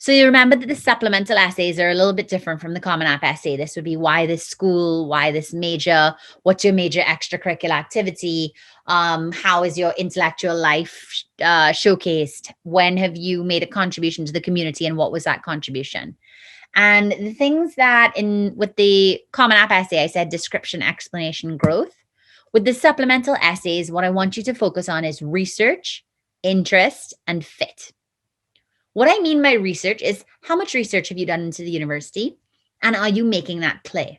So you remember that the supplemental essays are a little bit different from the Common App essay. This would be why this school, why this major, what's your major extracurricular activity, how is your intellectual life showcased, when have you made a contribution to the community and what was that contribution. And the things that in with the Common App essay, I said description, explanation, growth. With the supplemental essays, what I want you to focus on is research, interest, and fit. What I mean by research is how much research have you done into the university and are you making that clear?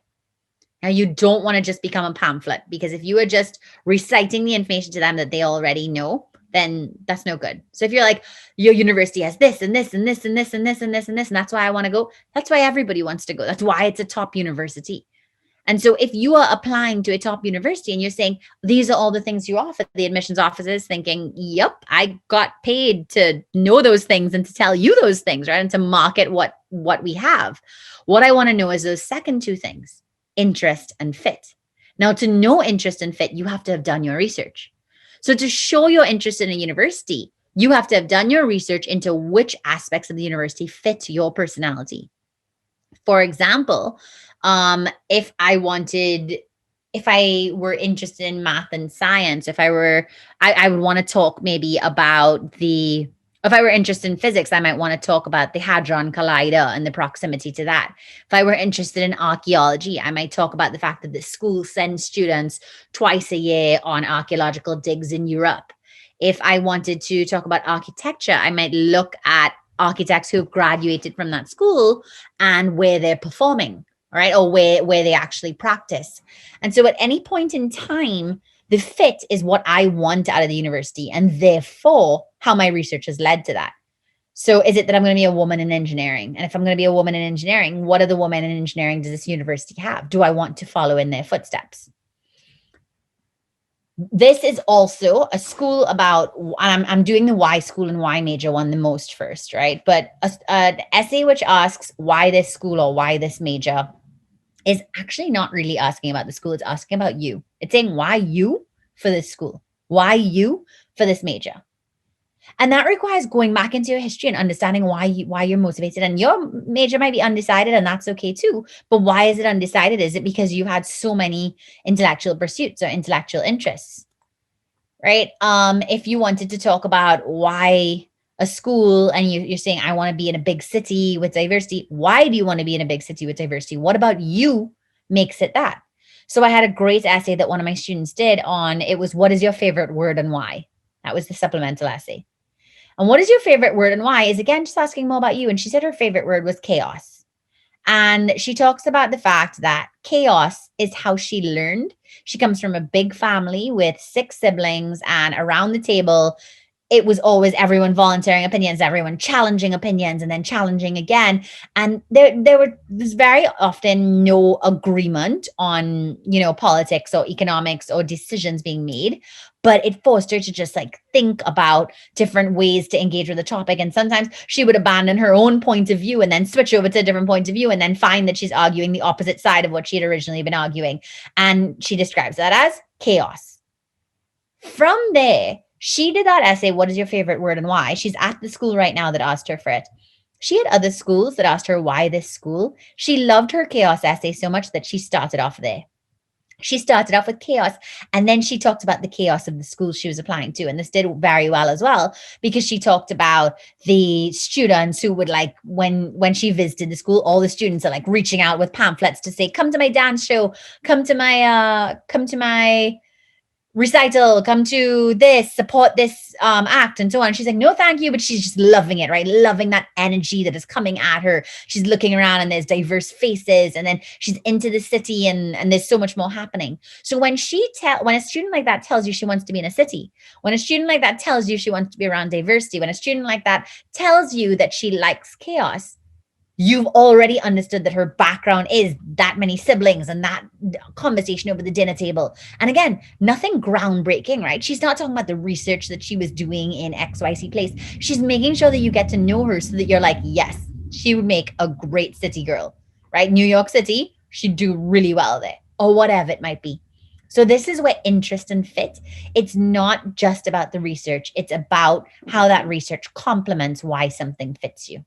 Now, you don't want to just become a pamphlet, because if you are just reciting the information to them that they already know, then that's no good. So if you're like, your university has this and this and this and this and this and this and this, and that's why I want to go, that's why everybody wants to go. That's why it's a top university. And so if you are applying to a top university and you're saying, these are all the things you offer, the admissions officer is thinking, yep, I got paid to know those things and to tell you those things, right? And to market what we have. What I want to know is those second two things, interest and fit. Now, to know interest and fit, you have to have done your research. So to show your interest in a university, you have to have done your research into which aspects of the university fit your personality. For example, if I were interested in math and science, I would want to talk maybe about if I were interested in physics, I might want to talk about the Hadron Collider and the proximity to that. If I were interested in archaeology, I might talk about the fact that the school sends students twice a year on archaeological digs in Europe. If I wanted to talk about architecture, I might look at architects who have graduated from that school and where they're performing, right? Or where they actually practice. And so at any point in time, the fit is what I want out of the university, and therefore how my research has led to that. So is it that I'm going to be a woman in engineering? And if I'm going to be a woman in engineering, what are the women in engineering does this university have? Do I want to follow in their footsteps? This is also a school about, I'm doing the why school and why major one the most first, right? But an essay which asks why this school or why this major is actually not really asking about the school. It's asking about you. It's saying why you for this school, why you for this major. And that requires going back into your history and understanding why you're motivated. And your major might be undecided, and that's okay too. But why is it undecided? Is it because you had so many intellectual pursuits or intellectual interests, right? If you wanted to talk about why a school and you're saying, I want to be in a big city with diversity. Why do you want to be in a big city with diversity? What about you makes it that? So I had a great essay that one of my students did on, it was, what is your favorite word and why? That was the supplemental essay. And what is your favorite word and why is, again, just asking more about you. And she said her favorite word was chaos. And she talks about the fact that chaos is how she learned. She comes from a big family with 6 siblings, and around the table, it was always everyone volunteering opinions, everyone challenging opinions, and then challenging again. And there's very often no agreement on, politics or economics or decisions being made. But it forced her to just like think about different ways to engage with the topic. And sometimes she would abandon her own point of view and then switch over to a different point of view and then find that she's arguing the opposite side of what she had originally been arguing. And she describes that as chaos. From there, she did that essay, what is your favorite word and why? She's at the school right now that asked her for it. She had other schools that asked her why this school. She loved her chaos essay so much that she started off there. She started off with chaos, and then she talked about the chaos of the schools she was applying to. And this did very well as well, because she talked about the students who would, like, when she visited the school, all the students are like reaching out with pamphlets to say, come to my dance show, come to my recital, come to this, support this act, and so on. She's like, no, thank you. But she's just loving it, right? Loving that energy that is coming at her. She's looking around and there's diverse faces, and then she's into the city, and there's so much more happening. So when a student like that tells you she wants to be in a city, when a student like that tells you she wants to be around diversity, when a student like that tells you that she likes chaos, you've already understood that her background is that many siblings and that conversation over the dinner table. And again, nothing groundbreaking, right? She's not talking about the research that she was doing in XYZ place. She's making sure that you get to know her so that you're like, yes, she would make a great city girl, right? New York City, she'd do really well there, or whatever it might be. So this is where interest and fit, it's not just about the research. It's about how that research complements why something fits you.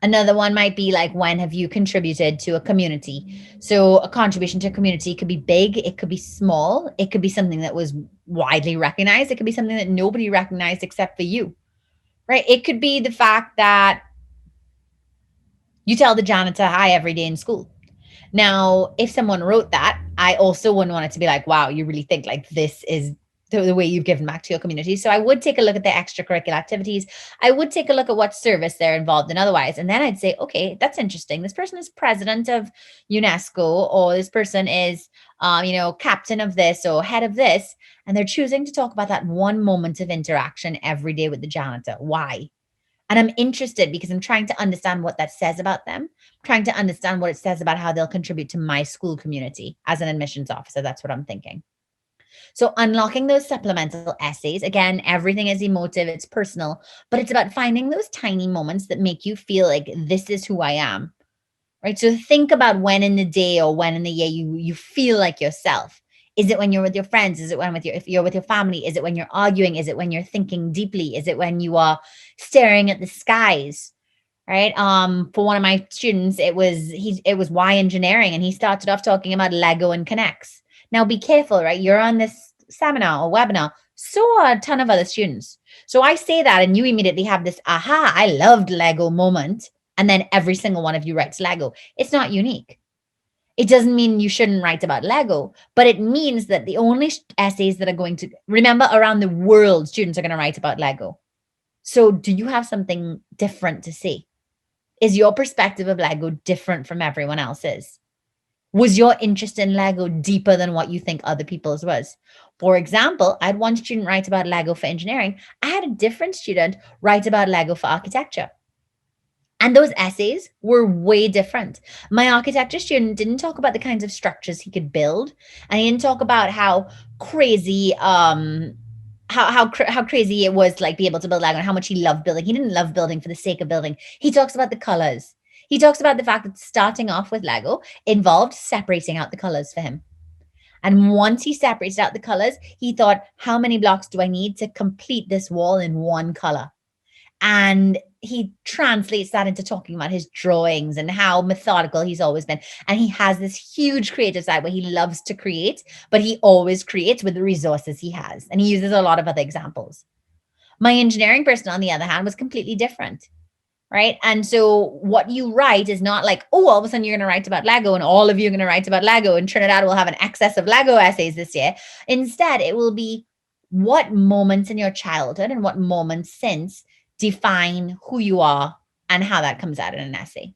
Another one might be like, when have you contributed to a community? So a contribution to a community could be big, it could be small, it could be something that was widely recognized, it could be something that nobody recognized except for you, right? It could be the fact that you tell the janitor hi every day in school. Now, if someone wrote that, I also wouldn't want it to be like, wow, you really think like this is the way you've given back to your community. So I would take a look at the extracurricular activities. I would take a look at what service they're involved in otherwise. And then I'd say, okay, that's interesting. This person is president of UNESCO, or this person is, captain of this or head of this. And they're choosing to talk about that one moment of interaction every day with the janitor. Why? And I'm interested because I'm trying to understand what that says about them, trying to understand what it says about how they'll contribute to my school community as an admissions officer. That's what I'm thinking. So unlocking those supplemental essays, again, everything is emotive, it's personal, but it's about finding those tiny moments that make you feel like this is who I am. Right? So think about when in the day or when in the year you feel like yourself. Is it when you're with your friends? Is it when if you're with your family? Is it when you're arguing? Is it when you're thinking deeply? Is it when you are staring at the skies? Right? For one of my students, it was Y engineering, and he started off talking about Lego and Connects. Now be careful, right? You're on this seminar or webinar. So are a ton of other students. So I say that, and you immediately have this aha, I loved Lego moment. And then every single one of you writes Lego. It's not unique. It doesn't mean you shouldn't write about Lego, but it means that the only essays that are going to, remember, around the world, students are going to write about Lego. So do you have something different to say? Is your perspective of Lego different from everyone else's? Was your interest in Lego deeper than what you think other people's was? For example, I had one student write about Lego for engineering. I had a different student write about Lego for architecture. And those essays were way different. My architecture student didn't talk about the kinds of structures he could build, and he didn't talk about how crazy how crazy it was to like be able to build Lego and how much he loved building. He didn't love building for the sake of building. He talks about the colors. He talks about the fact that starting off with Lego involved separating out the colors for him. And once he separated out the colors, he thought, how many blocks do I need to complete this wall in one color? And he translates that into talking about his drawings and how methodical he's always been. And he has this huge creative side where he loves to create, but he always creates with the resources he has. And he uses a lot of other examples. My engineering person, on the other hand, was completely different. Right. And so what you write is not like, oh, all of a sudden you're going to write about Lego and all of you are going to write about Lego and Trinidad will have an excess of Lego essays this year. Instead, it will be what moments in your childhood and what moments since define who you are and how that comes out in an essay.